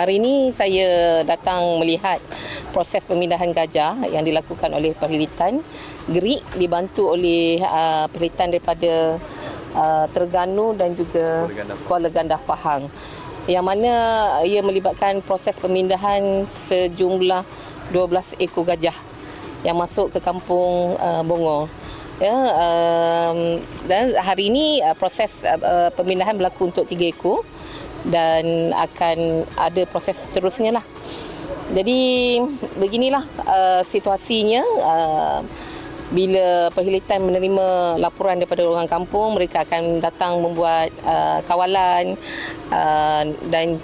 Hari ini saya datang melihat proses pemindahan gajah yang dilakukan oleh Perkhidmatan Gerik dibantu oleh perkhidmatan daripada Terengganu dan juga Kuala Gandah Pahang, yang mana ia melibatkan proses pemindahan sejumlah 12 ekor gajah yang masuk ke kampung Bongor. Ya, dan hari ini proses pemindahan berlaku untuk 3 ekor dan akan ada proses seterusnya lah. Jadi beginilah situasinya. Bila Perkhidmatan menerima laporan daripada orang kampung, mereka akan datang membuat kawalan dan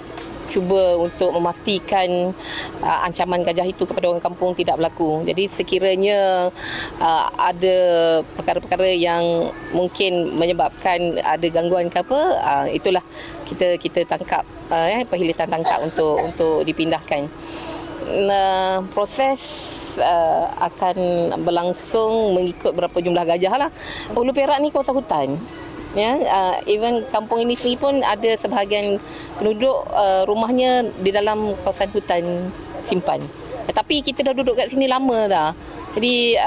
cuba untuk memastikan ancaman gajah itu kepada orang kampung tidak berlaku. Jadi sekiranya ada perkara-perkara yang mungkin menyebabkan ada gangguan ke apa, itulah kita tangkap, Perkhidmatan tangkap untuk dipindahkan. Proses akan berlangsung mengikut berapa jumlah gajah lah. Hulu Perak ni kawasan hutan. Ya, even kampung ini sendiri pun ada sebahagian penduduk rumahnya di dalam kawasan hutan simpan. Tetapi kita dah duduk kat sini lama dah. Jadi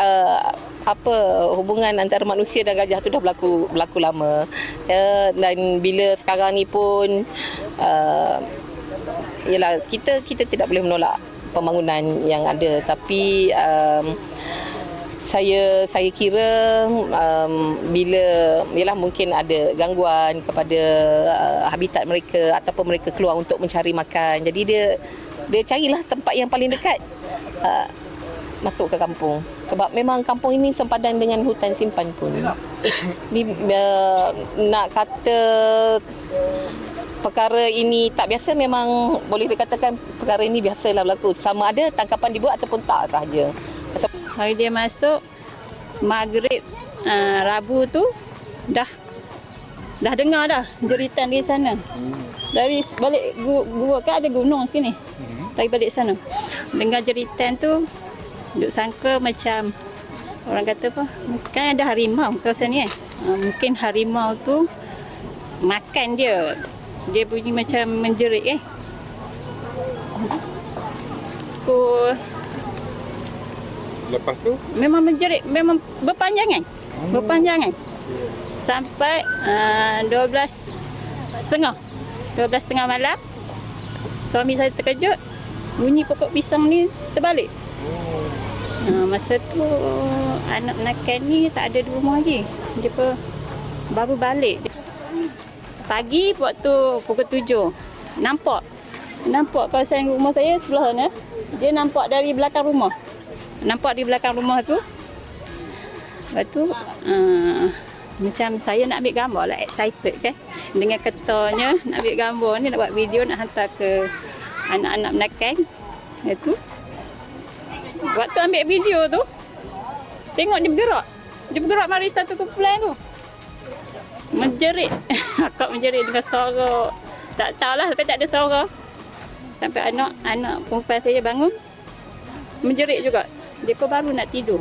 hubungan antara manusia dan gajah tu dah berlaku lama. Dan bila sekarang ni pun yalah, kita tidak boleh menolak pembangunan yang ada, tapi saya kira bila yalah mungkin ada gangguan kepada habitat mereka ataupun mereka keluar untuk mencari makan, jadi dia carilah tempat yang paling dekat masuk ke kampung, sebab memang kampung ini sempadan dengan hutan simpan pun. Nak kata perkara ini tak biasa, memang boleh dikatakan perkara ini biasalah berlaku, sama ada tangkapan dibuat ataupun tak sahaja. Hari dia masuk Maghrib Rabu tu dah dengar dah jeritan di sana. Dari balik gua kan ada gunung sini. Dari balik sana dengar jeritan tu, duk sangka macam orang kata apa, kan ada harimau kawasan ni mungkin harimau tu makan dia bunyi macam menjerit Lepas tu memang menjerit, memang berpanjangan. Sampai 12.30 malam suami saya terkejut, bunyi pokok pisang ni terbalik. Masa tu anak menakan ni tak ada di rumah lagi, dia baru balik. Pagi waktu pukul 7 nampak kawasan rumah saya sebelah sana, dia nampak dari belakang rumah. Nampak di belakang rumah tu. Lepas tu macam saya nak ambil gambar lah, excited kan, dengan ketanya nak ambil gambar ni, nak buat video, nak hantar ke anak-anak menakan. Itu waktu ambil video tu, tengok dia bergerak mari satu kumpulan tu, menjerit. Akak menjerit dengan suara tak tahulah, tapi tak ada suara. Sampai anak perempuan saya bangun menjerit juga. Dia baru nak tidur.